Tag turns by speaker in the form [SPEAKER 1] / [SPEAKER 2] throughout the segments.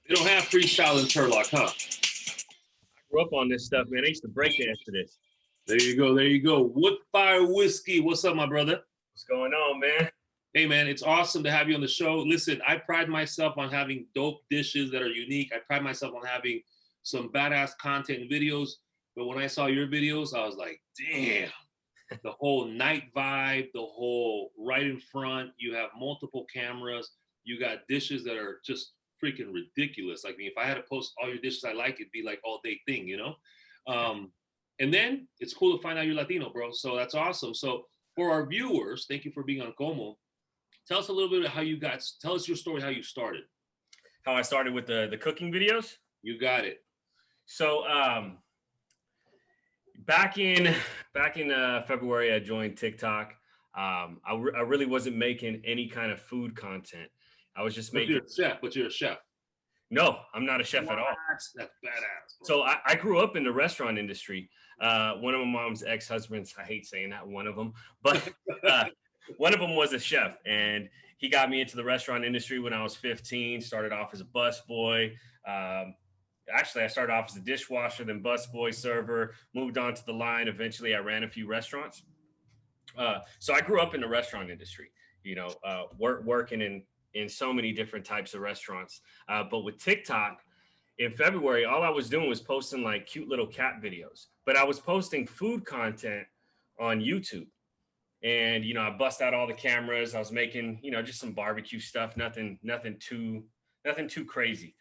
[SPEAKER 1] They don't have freestyle in Turlock, huh?
[SPEAKER 2] Grew up on this stuff, man. I used to break dance to this.
[SPEAKER 1] There you go. There you go. Woodfire whiskey. What's up, my brother?
[SPEAKER 2] What's going on, man?
[SPEAKER 1] Hey, man, it's awesome to have you on the show. Listen, I pride myself on having dope dishes that are unique. I pride myself on having some badass content and videos. But when I saw your videos, I was like, damn, the whole night vibe, the whole right in front. You have multiple cameras. You got dishes that are just freaking ridiculous. Like, I mean, if I had to post all your dishes I like, it'd be like all day thing, you know? And then it's cool to find out you're Latino, bro. So that's awesome. So for our viewers, thank you for being on Como. Tell us a little bit of how you got, tell us your story, how you started.
[SPEAKER 2] How I started with the cooking videos?
[SPEAKER 1] You got it.
[SPEAKER 2] So back in February, I joined TikTok. I really wasn't making any kind of food content. I was just making.
[SPEAKER 1] But you're a chef.
[SPEAKER 2] No, I'm not a chef at all.
[SPEAKER 1] That's badass, bro.
[SPEAKER 2] So I grew up in the restaurant industry. One of my mom's ex-husbands, I hate saying that, one of them, but one of them was a chef, and he got me into the restaurant industry when I was 15. Started off as a busboy. Actually, I started off as a dishwasher, then busboy, server, moved on to the line. Eventually, I ran a few restaurants. So I grew up in the restaurant industry, you know, working in so many different types of restaurants. But with TikTok, in February, all I was doing was posting like cute little cat videos, but I was posting food content on YouTube. And, you know, I bust out all the cameras. I was making, you know, just some barbecue stuff, nothing too crazy.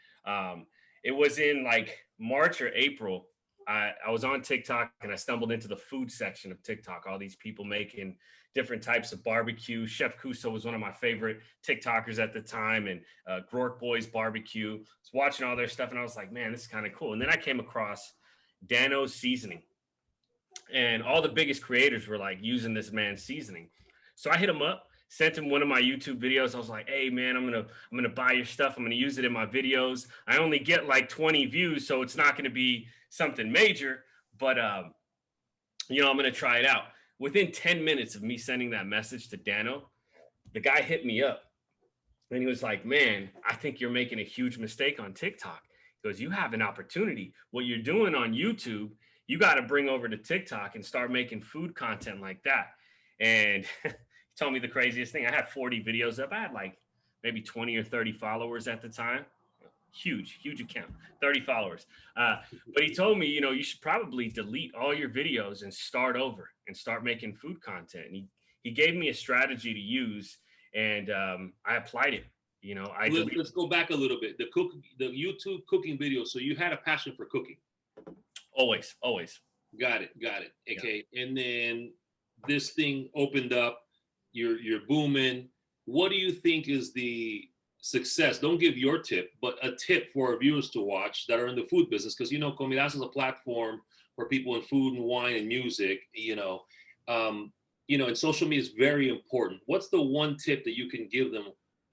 [SPEAKER 2] It was in like March or April. I was on TikTok and I stumbled into the food section of TikTok. All these people making different types of barbecue. Chef Kuso was one of my favorite TikTokers at the time, and Grork Boys Barbecue. I was watching all their stuff and I was like, man, this is kind of cool. And then I came across Dano's seasoning, and all the biggest creators were like using this man's seasoning. So I hit him up, sent him one of my YouTube videos. I was like, hey man, I'm gonna buy your stuff. I'm gonna use it in my videos. I only get like 20 views, so it's not gonna be something major, but you know, I'm gonna try it out. Within 10 minutes of me sending that message to Dano, the guy hit me up and he was like, man, I think you're making a huge mistake on TikTok. He goes, you have an opportunity. What you're doing on YouTube, you got to bring over to TikTok and start making food content like that. And he told me the craziest thing. I had 40 videos up. I had like maybe 20 or 30 followers at the time. Huge account, 30 followers. But he told me, you know, you should probably delete all your videos and start over and start making food content. And he gave me a strategy to use, and I applied it. You know,
[SPEAKER 1] let's go back a little bit. The YouTube cooking video. So you had a passion for cooking.
[SPEAKER 2] Always.
[SPEAKER 1] Got it. Okay. Yeah. And then this thing opened up. You're booming. What do you think is the success? Don't give your tip, but a tip for our viewers to watch that are in the food business, because you know, Comidas is a platform for people in food and wine and music. You know, and social media is very important. What's the one tip that you can give them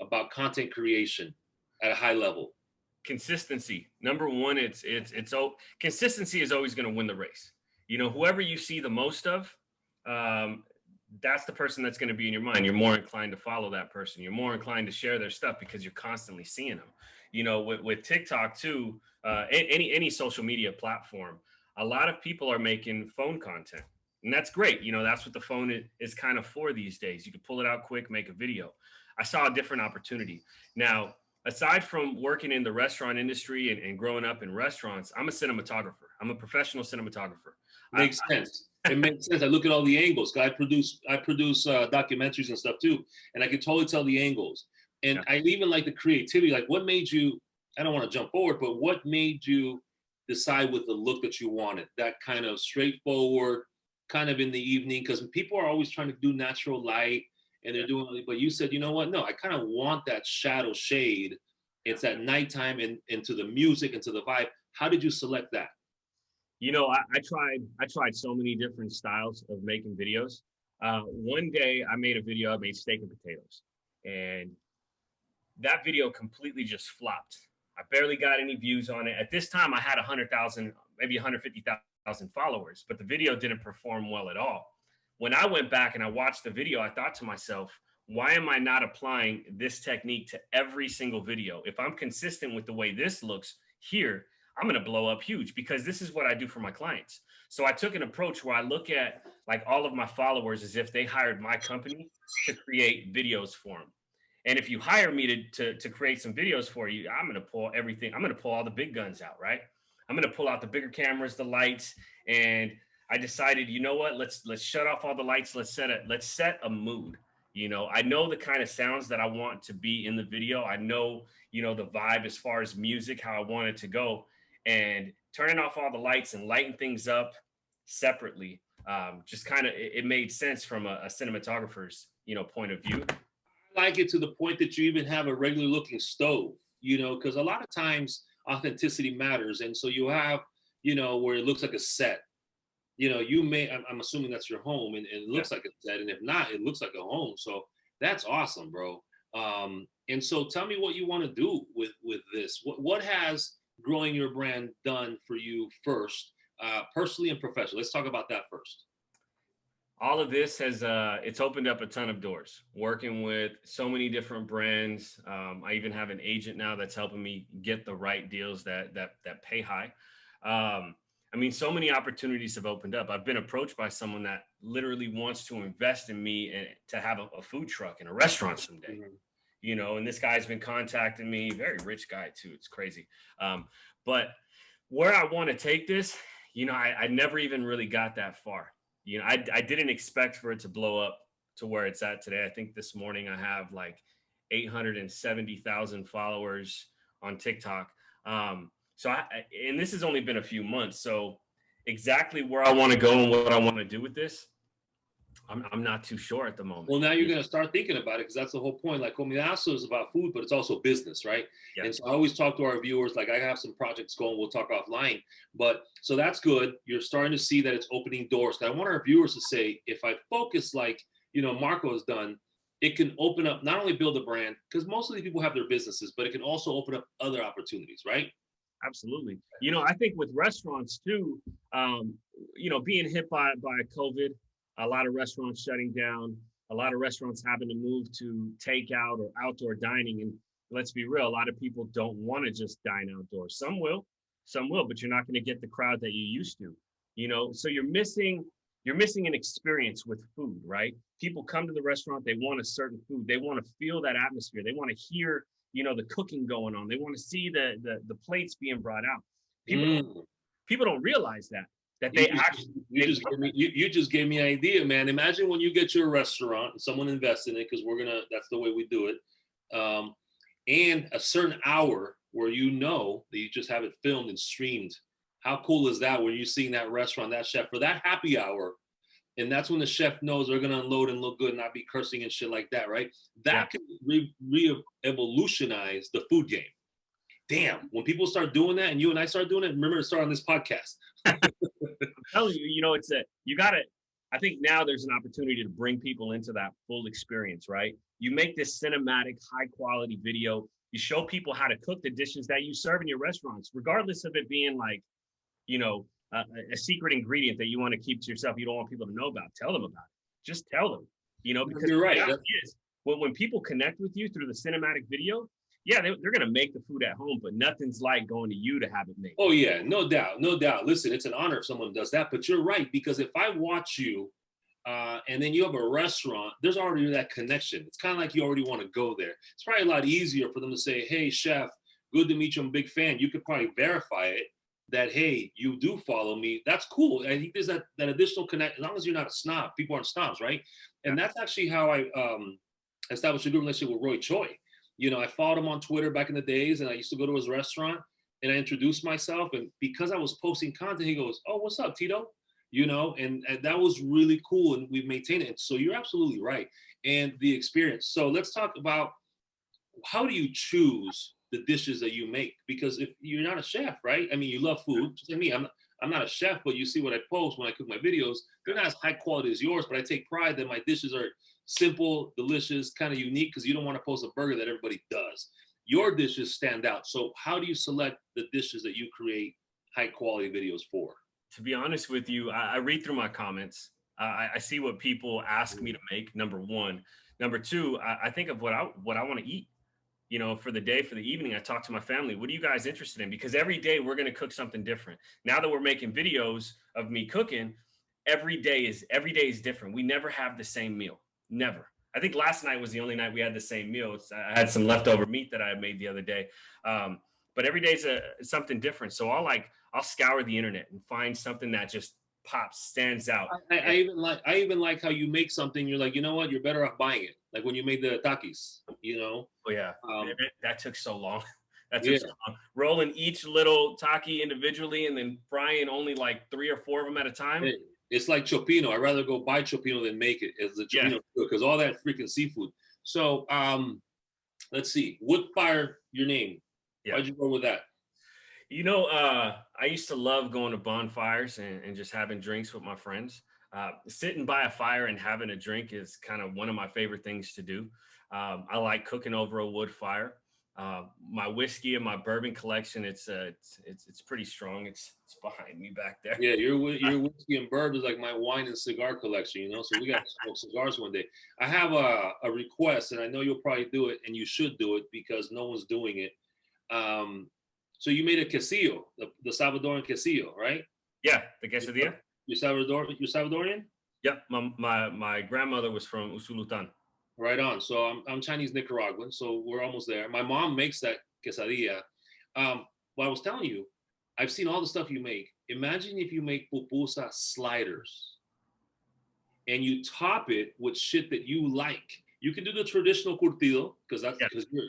[SPEAKER 1] about content creation at a high level?
[SPEAKER 2] Consistency. Number one, consistency is always going to win the race. You know, whoever you see the most of, that's the person that's going to be in your mind. You're more inclined to follow that person. You're more inclined to share their stuff because you're constantly seeing them. You know, with TikTok too, any social media platform, a lot of people are making phone content, and that's great. You know, that's what the phone is kind of for these days. You can pull it out quick, make a video. I saw a different opportunity. Now, aside from working in the restaurant industry and growing up in restaurants, I'm a cinematographer. I'm a professional cinematographer.
[SPEAKER 1] Makes sense. It makes sense. I look at all the angles. I produce documentaries and stuff too, and I can totally tell the angles. And yeah. I even like the creativity. Like, what made you? I don't want to jump forward, but what made you decide with the look that you wanted? That kind of straightforward, kind of in the evening, because people are always trying to do natural light, and they're doing. But you said, you know what? No, I kind of want that shadow shade. It's at nighttime and into the music and to the vibe. How did you select that?
[SPEAKER 2] You know, I tried so many different styles of making videos. One day I made a video, I made steak and potatoes, and that video completely just flopped. I barely got any views on it. At this time, I had 100,000, maybe 150,000 followers, but the video didn't perform well at all. When I went back and I watched the video, I thought to myself, why am I not applying this technique to every single video? If I'm consistent with the way this looks here, I'm going to blow up huge, because this is what I do for my clients. So I took an approach where I look at like all of my followers as if they hired my company to create videos for them. And if you hire me to create some videos for you, I'm going to pull everything. I'm going to pull all the big guns out, right? I'm going to pull out the bigger cameras, the lights. And I decided, you know what? Let's shut off all the lights. Let's set a mood. You know, I know the kind of sounds that I want to be in the video. I know, you know, the vibe as far as music, how I want it to go. And turning off all the lights and lighting things up separately, just kind of, it made sense from a cinematographer's, you know, point of view.
[SPEAKER 1] I like it to the point that you even have a regular looking stove, you know, because a lot of times authenticity matters. And so you have, you know, where it looks like a set. You know, you may, I'm assuming that's your home, and it looks like a set. And if not, it looks like a home. So that's awesome, bro. And so tell me what you want to do with this. What has growing your brand done for you first, personally and professionally? Let's talk about that first.
[SPEAKER 2] All of this has it's opened up a ton of doors, working with so many different brands. I even have an agent now that's helping me get the right deals that pay high. I mean, so many opportunities have opened up. I've been approached by someone that literally wants to invest in me and to have a food truck and a restaurant someday. Mm-hmm. You know, and this guy's been contacting me, very rich guy too. It's crazy. But where I want to take this, you know, I never even really got that far. You know, I didn't expect for it to blow up to where it's at today. I think this morning I have like 870,000 followers on TikTok. So and this has only been a few months. So exactly where I want to go and what I want to do with this, I'm not too sure at the moment.
[SPEAKER 1] Well, now you're going to start thinking about it, because that's the whole point. Like, Comidazo is about food, but it's also business, right? Yeah. And so I always talk to our viewers, like, I have some projects going, we'll talk offline. But so that's good. You're starting to see that it's opening doors. I want our viewers to say, if I focus like, you know, Marco has done, it can open up, not only build a brand, because most of these people have their businesses, but it can also open up other opportunities, right?
[SPEAKER 2] Absolutely. You know, I think with restaurants too, you know, being hit by COVID, a lot of restaurants shutting down, a lot of restaurants having to move to takeout or outdoor dining. And let's be real, a lot of people don't want to just dine outdoors. Some will, but you're not going to get the crowd that you used to, you know, so you're missing an experience with food, right? People come to the restaurant, they want a certain food. They want to feel that atmosphere. They want to hear, you know, the cooking going on. They want to see the plates being brought out. People don't realize that
[SPEAKER 1] you just gave me an idea, man. Imagine when you get your restaurant and someone invests in it, because that's the way we do it. And a certain hour where you know that you just have it filmed and streamed. How cool is that when you're seeing that restaurant, that chef for that happy hour? And that's when the chef knows they're going to unload and look good and not be cursing and shit like that, right? That can re-evolutionize the food game. Damn, when people start doing that and you and I start doing it, remember to start on this podcast.
[SPEAKER 2] I'm telling you, you know, I think now there's an opportunity to bring people into that full experience, right? You make this cinematic, high quality video. You show people how to cook the dishes that you serve in your restaurants, regardless of it being like, you know, a secret ingredient that you want to keep to yourself. You don't want people to know about. Tell them about it. Just tell them, you know, because
[SPEAKER 1] you're right.
[SPEAKER 2] When people connect with you through the cinematic video, yeah, they're going to make the food at home, but nothing's like going to you to have it made.
[SPEAKER 1] Oh, yeah, no doubt. No doubt. Listen, it's an honor if someone does that, but you're right, because if I watch you and then you have a restaurant, there's already that connection. It's kind of like you already want to go there. It's probably a lot easier for them to say, hey, chef, good to meet you. I'm a big fan. You could probably verify it that, hey, you do follow me. That's cool. I think there's that additional connect, as long as you're not a snob. People aren't snobs, right? And that's actually how I established a good relationship with Roy Choi. You know, I followed him on Twitter back in the days, and I used to go to his restaurant and I introduced myself. And because I was posting content, he goes, oh, what's up, Tito? You know, and that was really cool. And we've maintained it. So you're absolutely right. And the experience. So let's talk about, how do you choose the dishes that you make? Because if you're not a chef, right? I mean, you love food. Just like me, I'm not a chef, but you see what I post when I cook my videos. They're not as high quality as yours, but I take pride that my dishes are simple, delicious, kind of unique, because you don't want to post a burger that everybody does. Your dishes stand out. So how do you select the dishes that you create high quality videos for?
[SPEAKER 2] To be honest with you, I read through my comments. I see what people ask me to make, number one. Number two, I think of what I want to eat. For the day, for the evening, I talk to my family. What are you guys interested in? Because every day we're going to cook something different. Now that we're making videos of me cooking, every day is different. We never have the same meal. Never. I think last night was the only night we had the same meal. I had some leftover meat that I had made the other day. But every day is something different. So I'll scour the internet and find something that just pops, stands out.
[SPEAKER 1] I even like how you make something. You're like, you know what? You're better off buying it. Like when you made the takis.
[SPEAKER 2] Oh yeah,
[SPEAKER 1] Um,
[SPEAKER 2] that took so long. That took
[SPEAKER 1] yeah.
[SPEAKER 2] so long. Rolling each little taki individually and then frying only like 3 or 4 of them at a time.
[SPEAKER 1] It's like chopino. I'd rather go buy chopino than make it as the
[SPEAKER 2] Yeah,
[SPEAKER 1] chopino because all that freaking seafood. So let's see. Woodfire, your name.
[SPEAKER 2] yeah.
[SPEAKER 1] Why'd you go with that?
[SPEAKER 2] I used to love going to bonfires and just having drinks with my friends. Sitting by a fire and having a drink is kind of one of my favorite things to do. I like cooking over a wood fire. My whiskey and my bourbon collection, it's pretty strong. It's behind me back there.
[SPEAKER 1] Yeah, your whiskey and bourbon is like my wine and cigar collection, So we got to smoke cigars one day. I have a request, and I know you'll probably do it, and you should do it because no one's doing it. So you made a quesillo, the Salvadoran quesillo, right?
[SPEAKER 2] Yeah, the quesadilla.
[SPEAKER 1] You're Salvadorian?
[SPEAKER 2] Yep, my grandmother was from Usulutan.
[SPEAKER 1] Right on. So I'm Chinese Nicaraguan, so we're almost there. My mom makes that quesadilla. Well, I was telling you, I've seen all the stuff you make. Imagine if you make pupusa sliders and you top it with shit that you like. You can do the traditional curtido because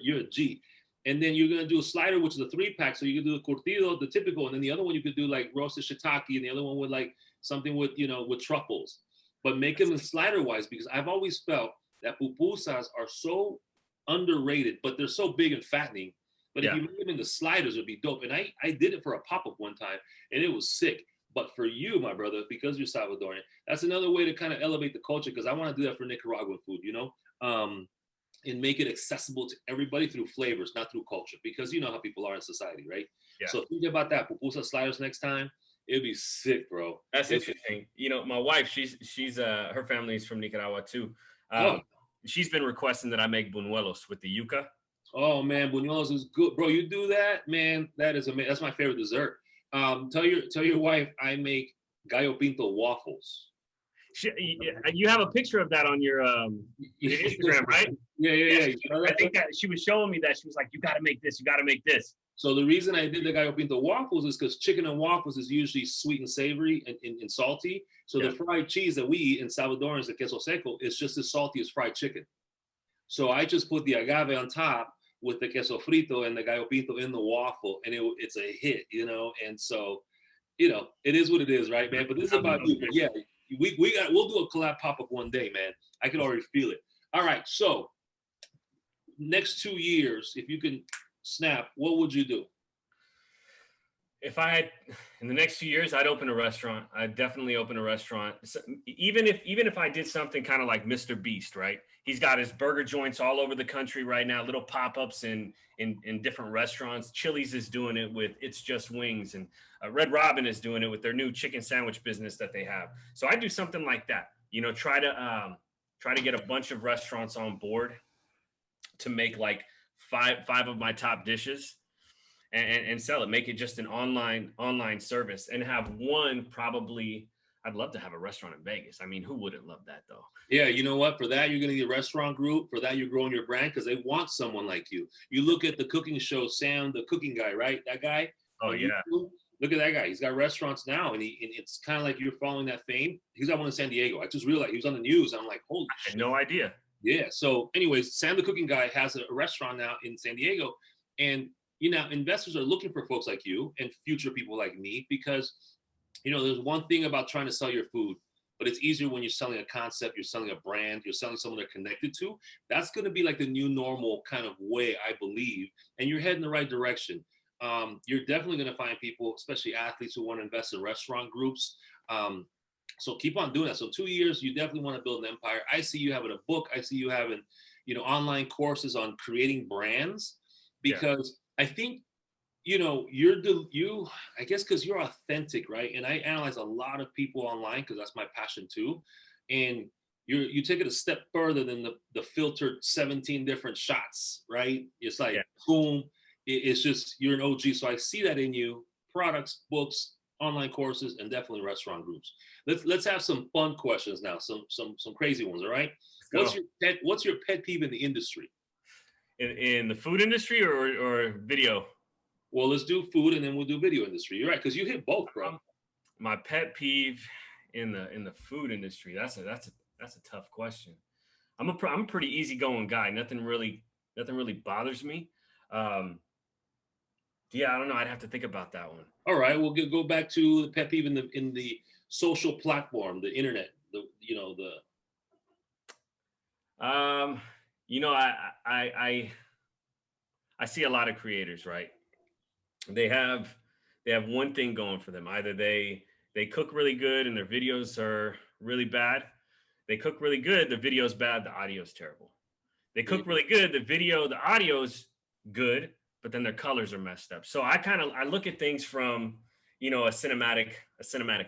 [SPEAKER 1] you're a G. And then you're gonna do a slider, which is a 3-pack. So you can do the curtido, the typical, and then the other one you could do like roasted shiitake, and the other one with like something with with truffles. But make them in slider wise because I've always felt that pupusas are so underrated, but they're so big and fattening. But if you make them into sliders, it'd be dope. And I did it for a pop-up one time, and it was sick. But for you, my brother, because you're Salvadorian, that's another way to kind of elevate the culture because I want to do that for Nicaraguan food, and make it accessible to everybody through flavors, not through culture, because you know how people are in society, right?
[SPEAKER 2] Yeah.
[SPEAKER 1] So think about that, pupusa sliders next time. It'd be sick, bro.
[SPEAKER 2] That's interesting. My wife, she's her family's from Nicaragua too. She's been requesting that I make buñuelos with the yuca.
[SPEAKER 1] Oh man, buñuelos is good, bro. You do that, man. That is amazing. That's my favorite dessert. Tell your wife I make gallo pinto waffles.
[SPEAKER 2] You have a picture of that on your Instagram, right?
[SPEAKER 1] Yeah.
[SPEAKER 2] I think that she was showing me that. She was like, "You got to make this. You got to make this."
[SPEAKER 1] So the reason I did the gallo pinto waffles is because chicken and waffles is usually sweet and savory and salty. So the fried cheese that we eat in Salvadorans, the queso seco, is just as salty as fried chicken. So I just put the agave on top with the queso frito and the gallo pinto in the waffle, and it's a hit, And so, it is what it is, right, man? But this is about you. But yeah, we'll do a collab pop-up one day, man. I can already feel it. All right, so next 2 years, if you can snap, what would you do?
[SPEAKER 2] If I had in the next few years, I'd open a restaurant. I'd definitely open a restaurant. So even if I did something kind of like Mr. Beast, right? He's got his burger joints all over the country right now, little pop-ups in different restaurants. Chili's is doing it with It's Just Wings, and Red Robin is doing it with their new chicken sandwich business that they have. So I do something like that. Try to get a bunch of restaurants on board to make like five of my top dishes. And sell it, make it just an online service and have one probably. I'd love to have a restaurant in Vegas. I mean, who wouldn't love that though?
[SPEAKER 1] Yeah, you know what? For that, you're going to need a restaurant group. For that, you're growing your brand because they want someone like you. You look at the cooking show, Sam, the cooking guy, right? That guy.
[SPEAKER 2] Oh yeah.
[SPEAKER 1] YouTube, look at that guy. He's got restaurants now, and it's kind of like you're following that fame. He's got one in San Diego. I just realized he was on the news. I'm like, holy shit.
[SPEAKER 2] I had no idea.
[SPEAKER 1] Yeah. So, anyways, Sam, the cooking guy, has a restaurant now in San Diego, and investors are looking for folks like you and future people like me because, there's one thing about trying to sell your food, but it's easier when you're selling a concept, you're selling a brand, you're selling someone they're connected to. That's going to be like the new normal kind of way, I believe, and you're heading the right direction. You're definitely going to find people, especially athletes, who want to invest in restaurant groups. So keep on doing that. So 2 years, you definitely want to build an empire. I see you having a book. I see you having, online courses on creating brands because I think, I guess because you're authentic, right? And I analyze a lot of people online because that's my passion too. And you take it a step further than the filtered 17 different shots, right? It's like
[SPEAKER 2] Yeah.
[SPEAKER 1] boom, it's just you're an OG. So I see that in you: products, books, online courses, and definitely restaurant groups. Let's have some fun questions now, some crazy ones. All right.
[SPEAKER 2] Let's go.
[SPEAKER 1] What's your pet peeve in the industry?
[SPEAKER 2] In the food industry or video?
[SPEAKER 1] Well, let's do food and then we'll do video industry. You're right, because you hit both, bro.
[SPEAKER 2] My pet peeve in the food industry. That's a tough question. I'm a pretty easygoing guy. Nothing really bothers me. Um, yeah, I don't know. I'd have to think about that one.
[SPEAKER 1] All right, we'll go back to the pet peeve in the social platform, the internet, the.
[SPEAKER 2] Um, you know, I see a lot of creators, right? They have one thing going for them. Either they cook really good and their videos are really bad. They cook really good, the video's bad, the audio's terrible. They cook really good, the audio's good, but then their colors are messed up. So I look at things from, a cinematic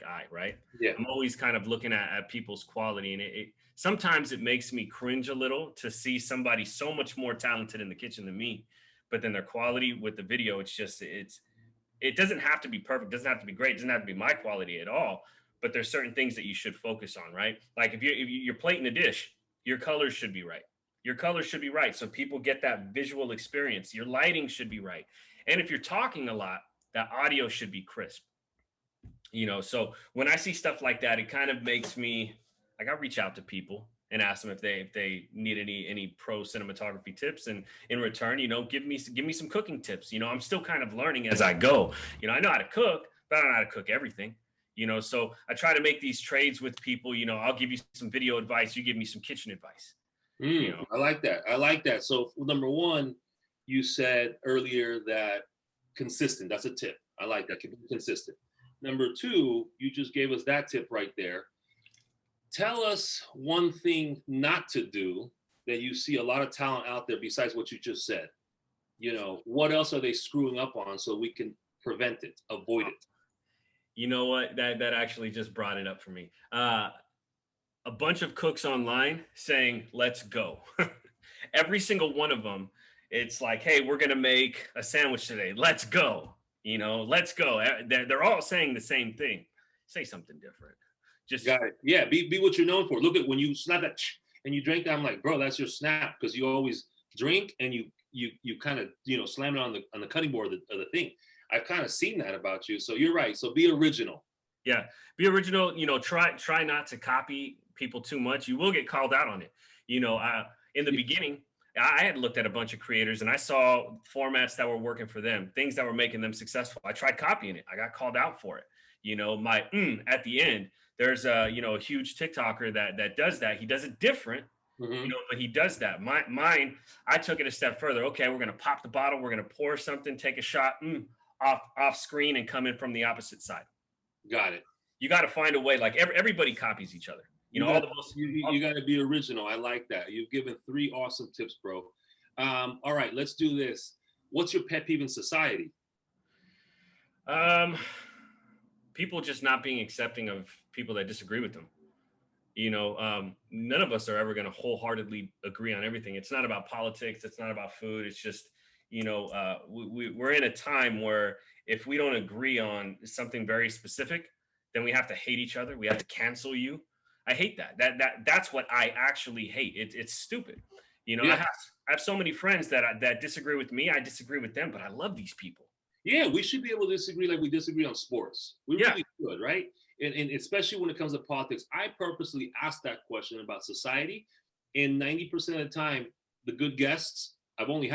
[SPEAKER 2] eye, right?
[SPEAKER 1] Yeah.
[SPEAKER 2] I'm always kind of looking at people's quality, and it sometimes it makes me cringe a little to see somebody so much more talented in the kitchen than me, but then their quality with the video, it doesn't have to be perfect, doesn't have to be great, doesn't have to be my quality at all. But there's certain things that you should focus on, right? Like if you're plating a dish, your colors should be right. Your colors should be right, so people get that visual experience. Your lighting should be right, and if you're talking a lot, that audio should be crisp. So when I see stuff like that, it kind of makes me like I reach out to people and ask them if they need any pro cinematography tips, and in return, give me some cooking tips. I'm still kind of learning as I go. I know how to cook, but I don't know how to cook everything. So I try to make these trades with people. I'll give you some video advice, you give me some kitchen advice.
[SPEAKER 1] I like that. I like that. So number one, you said earlier that consistent. That's a tip. I like that. Keep it consistent. Number two, you just gave us that tip right there. Tell us one thing not to do that you see a lot of talent out there besides what you just said. What else are they screwing up on so we can prevent it, avoid it?
[SPEAKER 2] You know what? That actually just brought it up for me. A bunch of cooks online saying, let's go. Every single one of them, it's like, hey, we're going to make a sandwich today. Let's go. Let's go. They're all saying the same thing. Say something different. Just
[SPEAKER 1] got it. Yeah, be what you're known for. Look at when you snap that and you drink that. I'm like, bro, that's your snap, because you always drink and you kind of slam it on the cutting board of the thing. I've kind of seen that about you. So you're right. So be original.
[SPEAKER 2] Yeah, be original. Try not to copy people too much. You will get called out on it. In the beginning, I had looked at a bunch of creators and I saw formats that were working for them, things that were making them successful. I tried copying it. I got called out for it. My at the end, there's a huge TikToker that does that. He does it different, but he does that. Mine, I took it a step further. Okay, we're gonna pop the bottle. We're gonna pour something, take a shot, off screen, and come in from the opposite side.
[SPEAKER 1] Got it.
[SPEAKER 2] You got to find a way. Like everybody copies each other. You
[SPEAKER 1] got to be original. I like that. You've given 3 awesome tips, bro. All right, let's do this. What's your pet peeve in society?
[SPEAKER 2] People just not being accepting of people that disagree with them. None of us are ever going to wholeheartedly agree on everything. It's not about politics. It's not about food. It's just, we're in a time where if we don't agree on something very specific, then we have to hate each other. We have to cancel you. I hate that. That's what I actually hate. It's stupid. I have so many friends that disagree with me. I disagree with them, but I love these people.
[SPEAKER 1] Yeah, we should be able to disagree like we disagree on sports. We really should, right? And especially when it comes to politics. I purposely asked that question about society, and 90% of the time, the good guests, I only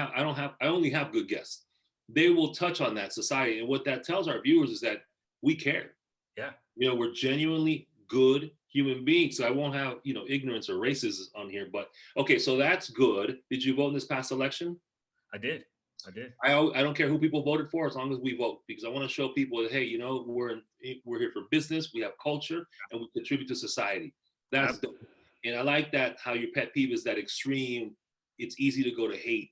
[SPEAKER 1] have good guests. They will touch on that society, and what that tells our viewers is that we care.
[SPEAKER 2] Yeah,
[SPEAKER 1] we're genuinely good human beings. So I won't have ignorance or racism on here. But okay, so that's good. Did you vote in this past election?
[SPEAKER 2] I did.
[SPEAKER 1] I don't care who people voted for as long as we vote, because I want to show people that, hey, we're here for business, we have culture, and we contribute to society. That's dope. And I like that, how your pet peeve is that extreme. It's easy to go to hate.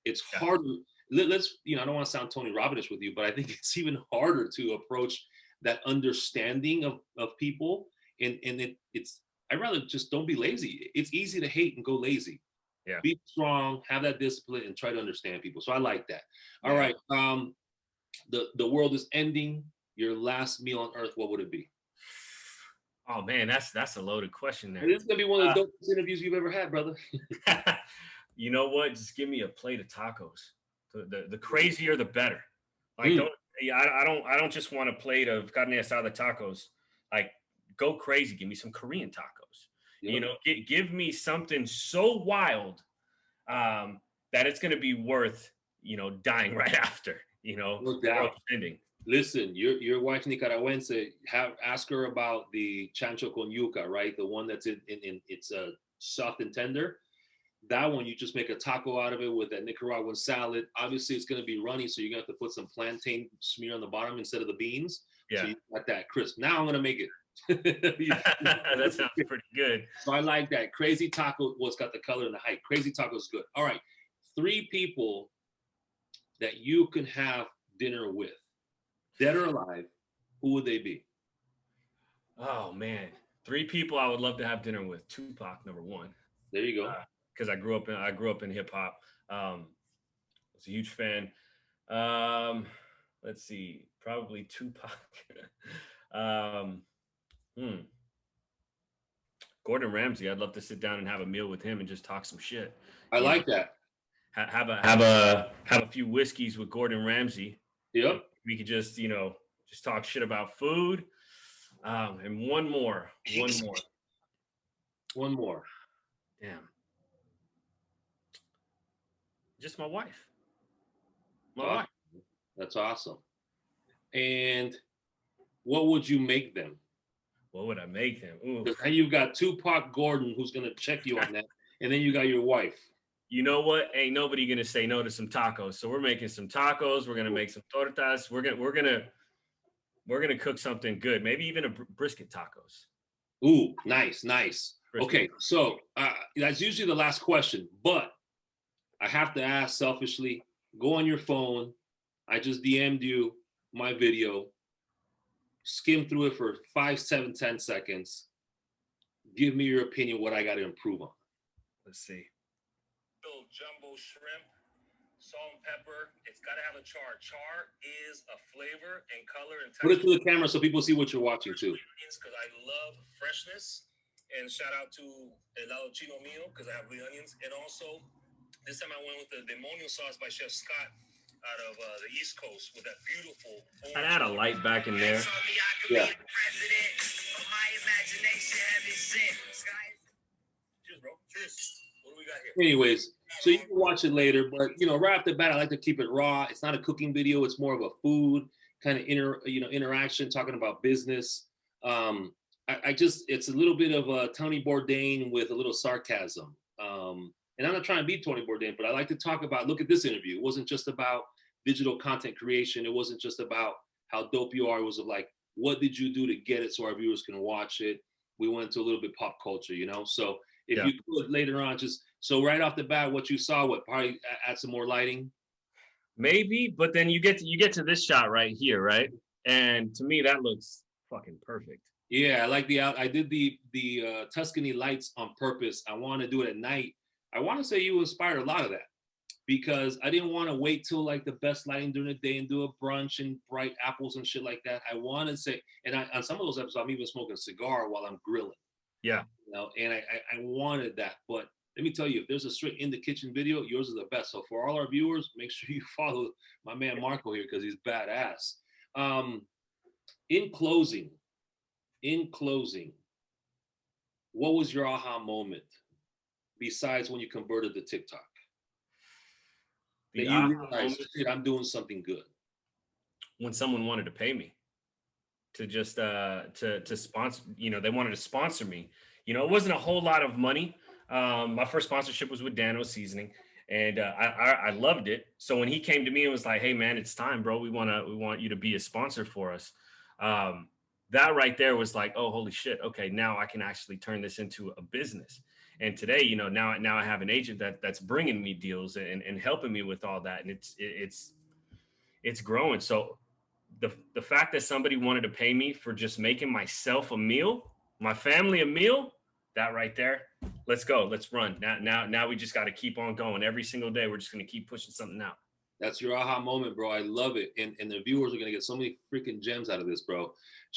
[SPEAKER 1] It's harder. Let's I don't want to sound Tony Robbins with you, but I think it's even harder to approach that understanding of people, and I'd rather just don't be lazy. It's easy to hate and go lazy.
[SPEAKER 2] Yeah.
[SPEAKER 1] Be strong, have that discipline, and try to understand people. So I like that. All
[SPEAKER 2] Yeah.
[SPEAKER 1] right. The world is ending. Your last meal on earth, what would it be?
[SPEAKER 2] Oh man, that's a loaded question there.
[SPEAKER 1] This is gonna be one of the dopest interviews you've ever had, brother.
[SPEAKER 2] You know what? Just give me a plate of tacos. The crazier the better. Like
[SPEAKER 1] Mm,
[SPEAKER 2] I don't just want a plate of carne asada tacos. Like go crazy. Give me some Korean tacos. You
[SPEAKER 1] yep,
[SPEAKER 2] know, give me something so wild that it's going to be worth, you know, dying right after, you know,
[SPEAKER 1] no
[SPEAKER 2] or
[SPEAKER 1] doubt.
[SPEAKER 2] offending.
[SPEAKER 1] Listen, your wife Nicaragüense. Ask her about the chancho con yuca, right? The one that's in it's soft and tender. That one, you just make a taco out of it with that Nicaraguan salad. Obviously, it's going to be runny, so you're going to have to put some plantain smear on the bottom instead of the beans. So
[SPEAKER 2] Yeah.
[SPEAKER 1] you got that crisp. Now I'm going to make it.
[SPEAKER 2] That sounds pretty good.
[SPEAKER 1] So I like that. Crazy taco, well, it's got the color and the height. Crazy taco is good. All right. 3 people that you can have dinner with, dead or alive, who would they be?
[SPEAKER 2] Oh man. 3 people I would love to have dinner with. Tupac, number one.
[SPEAKER 1] There you go.
[SPEAKER 2] Because I grew up in hip hop. I was a huge fan. Um, let's see, probably Tupac. um, hmm. Gordon Ramsay. I'd love to sit down and have a meal with him and just talk some shit.
[SPEAKER 1] I
[SPEAKER 2] You know,
[SPEAKER 1] like that.
[SPEAKER 2] have a few whiskeys with Gordon Ramsay. And
[SPEAKER 1] Yep.
[SPEAKER 2] we could just, you know, just talk shit about food. And one more.
[SPEAKER 1] One more.
[SPEAKER 2] Damn. Just my wife. My
[SPEAKER 1] Awesome.
[SPEAKER 2] wife.
[SPEAKER 1] That's awesome. And what would you make them?
[SPEAKER 2] What would I make them? Ooh.
[SPEAKER 1] Because now you've got Tupac Gordon who's going to check you on that, and then you got your wife.
[SPEAKER 2] You know what? Ain't nobody gonna say no to some tacos. So we're making some tacos. We're gonna make some tortas. We're gonna cook something good. Maybe even a brisket tacos.
[SPEAKER 1] Ooh, nice, nice.
[SPEAKER 2] Brisket.
[SPEAKER 1] Okay, so that's usually the last question, but I have to ask selfishly. Go on your phone. I just DM'd you my video. Skim through it for 5, 7, 10 seconds. Give me your opinion. What I got to improve on.
[SPEAKER 2] Let's see. Jumbo shrimp, salt and pepper. It's got to have a char. Char is a flavor and color and texture.
[SPEAKER 1] Put it to the camera so people see what you're watching too.
[SPEAKER 2] Because I love freshness. And shout out to El Lado Chino Mio because I have the onions. And also, this time I went with the demonio sauce by Chef Scott out of the East Coast with that beautiful. I'd add a light back in there.
[SPEAKER 1] Yeah.
[SPEAKER 2] Cheers, bro. Cheers. What do we got here?
[SPEAKER 1] Anyways, so you can watch it later, but you know, right off the bat, I like to keep it raw. It's not a cooking video; it's more of a food kind of interaction, talking about business. It's a little bit of a Tony Bourdain with a little sarcasm. And I'm not trying to be Tony Bourdain, but I like to talk about. Look at this interview. It wasn't just about digital content creation. It wasn't just about how dope you are. It was like, what did you do to get it so our viewers can watch it? We went into a little bit pop culture, you know. So if you could later on, just so right off the bat, what you saw, what probably add some more lighting.
[SPEAKER 2] Maybe, but then you get to this shot right here, right? And to me, that looks fucking perfect.
[SPEAKER 1] Yeah, I like I did the Tuscany lights on purpose. I want to do it at night. I want to say you inspired a lot of that because I didn't want to wait till like the best lighting during the day and do a brunch and bright apples and shit like that. I want to say, and on some of those episodes, I'm even smoking a cigar while I'm grilling.
[SPEAKER 2] Yeah.
[SPEAKER 1] You know, and I wanted that. But let me tell you, if there's a straight in the kitchen video, yours is the best. So for all our viewers, make sure you follow my man Marco here because he's badass. In closing, what was your aha moment besides when you converted to TikTok? That you realized, shit, I'm doing something good.
[SPEAKER 2] When someone wanted to pay me to just to sponsor, you know, they wanted to sponsor me. You know, it wasn't a whole lot of money. My first sponsorship was with Dano Seasoning, and I loved it. So when he came to me and was like, "Hey man, it's time, bro. We want you to be a sponsor for us." That right there was like, oh, holy shit. Okay, now I can actually turn this into a business. And today, you know, now I have an agent that's bringing me deals and helping me with all that, and it's growing. So the fact that somebody wanted to pay me for just making myself a meal, my family a meal, that right there, let's go, let's run. Now we just got to keep on going. Every single day, we're just going to keep pushing something out.
[SPEAKER 1] That's your aha moment, bro. I love it. And the viewers are going to get so many freaking gems out of this, bro.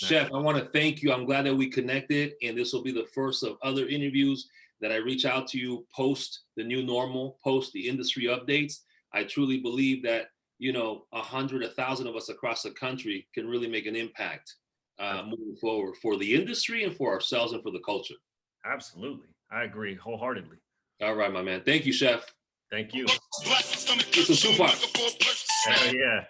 [SPEAKER 2] Nice.
[SPEAKER 1] Chef, I want to thank you. I'm glad that we connected. And this will be the first of other interviews that I reach out to you post the new normal, post the industry updates. I truly believe that, 100, 1,000 of us across the country can really make an impact moving forward for the industry and for ourselves and for the culture.
[SPEAKER 2] Absolutely. I agree wholeheartedly.
[SPEAKER 1] All right, my man. Thank you, Chef.
[SPEAKER 2] Thank you.
[SPEAKER 1] It's a Tupac.
[SPEAKER 2] Hell yeah.